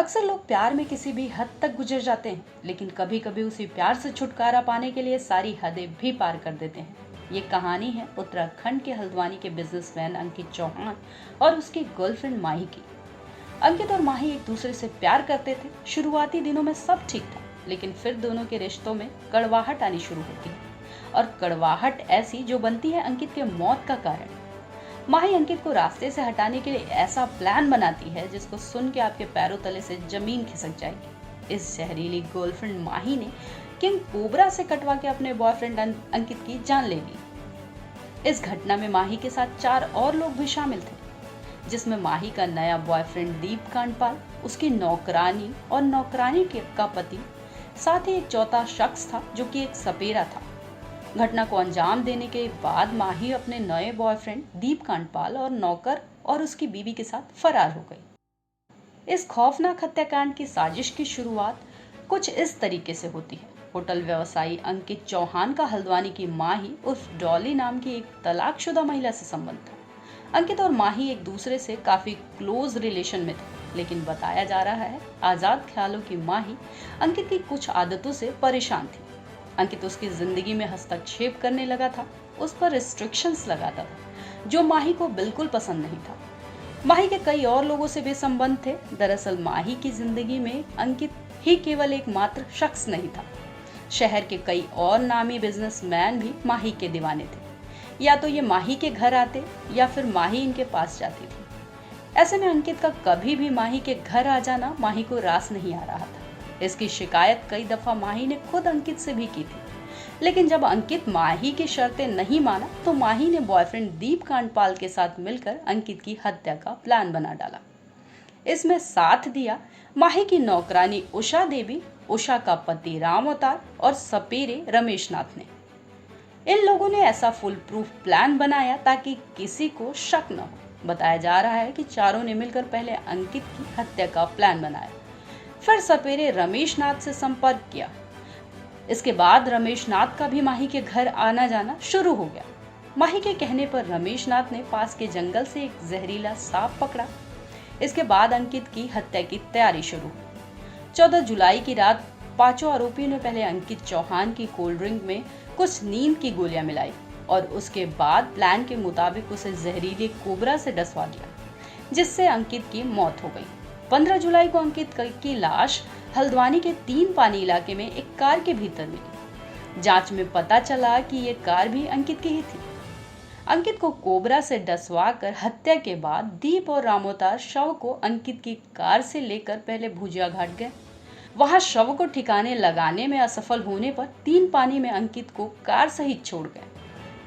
अक्सर लोग प्यार में किसी भी हद तक गुजर जाते हैं, लेकिन कभी कभी उसी प्यार से छुटकारा पाने के लिए सारी हदें भी पार कर देते हैं। ये कहानी है उत्तराखंड के हल्द्वानी के बिजनेसमैन अंकित चौहान और उसकी गर्लफ्रेंड माही की। अंकित और माही एक दूसरे से प्यार करते थे। शुरुआती दिनों में सब ठीक था, लेकिन फिर दोनों के रिश्तों में कड़वाहट आनी शुरू होती है, और कड़वाहट ऐसी जो बनती है अंकित के मौत का कारण। माही अंकित को रास्ते से हटाने के लिए ऐसा प्लान बनाती है जिसको सुन के आपके पैरों तले से जमीन खिसक जाएगी। इस जहरीली गर्लफ्रेंड माही ने किंग कोबरा से कटवा के अपने बॉयफ्रेंड अंकित की जान ले ली। इस घटना में माही के साथ 4 और लोग भी शामिल थे, जिसमें माही का नया बॉयफ्रेंड दीप कांडपाल, उसकी नौकरानी और नौकरानी का पति, साथ ही एक चौथा शख्स था जो कि एक सपेरा था। घटना को अंजाम देने के बाद माही अपने नए बॉयफ्रेंड दीप कांडपाल और नौकर और उसकी बीवी के साथ फरार हो गई। इस खौफनाक हत्याकांड की साजिश की शुरुआत कुछ इस तरीके से होती है। होटल व्यवसायी अंकित चौहान का हल्द्वानी की माही उर्फ डॉली नाम की एक तलाकशुदा महिला से संबंध था। अंकित और माही एक दूसरे से काफी क्लोज रिलेशन में थे, लेकिन बताया जा रहा है आजाद ख्यालों की माही अंकित की कुछ आदतों से परेशान थी। अंकित उसकी जिंदगी में हस्तक्षेप करने लगा था, उस पर रिस्ट्रिक्शंस लगाता था, जो माही को बिल्कुल पसंद नहीं था। माही के कई और लोगों से भी संबंध थे। दरअसल माही की जिंदगी में अंकित ही केवल एकमात्र शख्स नहीं था। शहर के कई और नामी बिजनेसमैन भी माही के दीवाने थे। या तो ये माही के घर आते या फिर माही इनके पास जाती थी। ऐसे में अंकित का कभी भी माही के घर आ जाना माही को रास नहीं आ रहा था। इसकी शिकायत कई दफा माही ने खुद अंकित से भी की थी, लेकिन जब अंकित माही की शर्तें नहीं माना तो माही ने बॉयफ्रेंड दीप कांडपाल के साथ मिलकर अंकित की हत्या का प्लान बना डाला। इसमें साथ दिया माही की नौकरानी उषा देवी, उषा का पति राम अवतार और सपेरे रमेश नाथ ने। इन लोगों ने ऐसा फुल प्रूफ प्लान बनाया ताकि किसी को शक न हो। बताया जा रहा है कि चारों ने मिलकर पहले अंकित की हत्या का प्लान बनाया, फिर सपेरे रमेश नाथ से संपर्क किया। इसके बाद रमेश नाथ का भी माही के घर आना जाना शुरू हो गया। माही के कहने पर रमेश नाथ ने पास के जंगल से एक जहरीला सांप पकड़ा। इसके बाद अंकित की हत्या की तैयारी शुरू हुई। 14 जुलाई की रात 5 आरोपियों ने पहले अंकित चौहान की कोल्ड ड्रिंक में कुछ नींद की गोलियां मिलाई और उसके बाद प्लान के मुताबिक उसे जहरीले कोबरा से डसवा दिया, जिससे अंकित की मौत हो गई। 15 जुलाई को अंकित की लाश हल्द्वानी के 3 पानी इलाके में एक कार के भीतर मिली। जांच में पता चला कि ये कार भी अंकित की ही थी। अंकित को कोबरा से डसवा कर हत्या के बाद दीप और रामोतार शव को अंकित की कार से लेकर पहले भुजिया घाट गए। वहां शव को ठिकाने लगाने में असफल होने पर 3 पानी में अंकित को कार सहित छोड़ गए।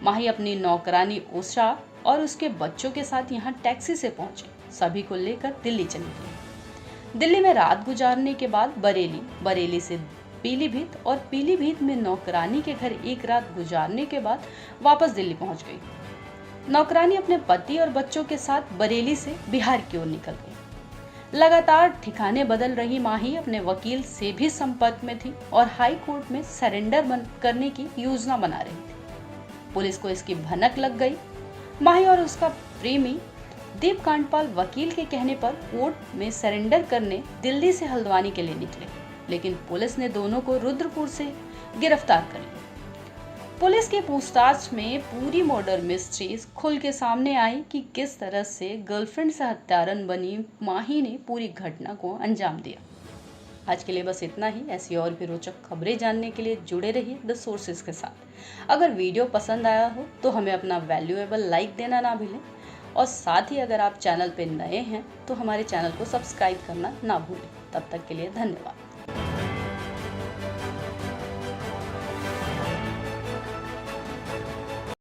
माही अपनी नौकरानी उषा और उसके बच्चों के साथ यहाँ टैक्सी से पहुंचे। सभी को लेकर दिल्ली चली गई। दिल्ली में रात गुजारने के बाद बरेली से पीलीभीत और पीलीभीत में नौकरानी के घर एक रात गुजारने के बाद वापस दिल्ली पहुंच गई। नौकरानी अपने पति और बच्चों के साथ बरेली से बिहार की ओर निकल गई। लगातार ठिकाने बदल रही माही अपने वकील से भी संपर्क में थी और हाई कोर्ट में सरेंडर करने की योजना बना रही थी। पुलिस को इसकी भनक लग गई। माही और उसका प्रेमी दीप कांडपाल वकील के कहने पर कोर्ट में सरेंडर करने दिल्ली से हल्द्वानी के लिए निकले, लेकिन पुलिस ने दोनों को रुद्रपुर से गिरफ्तार कर लिया। पुलिस की पूछताछ में पूरी मर्डर मिस्ट्री खुल के सामने आई कि किस तरह से गर्लफ्रेंड से हत्यारन बनी माही ने पूरी घटना को अंजाम दिया। आज के लिए बस इतना ही। ऐसी और भी रोचक खबरें जानने के लिए जुड़े रहिए द सोर्सेज के साथ। अगर वीडियो पसंद आया हो तो हमें अपना वैल्यूएबल लाइक देना ना भूलें, और साथ ही अगर आप चैनल पे नए हैं तो हमारे चैनल को सब्सक्राइब करना ना भूलें। तब तक के लिए धन्यवाद।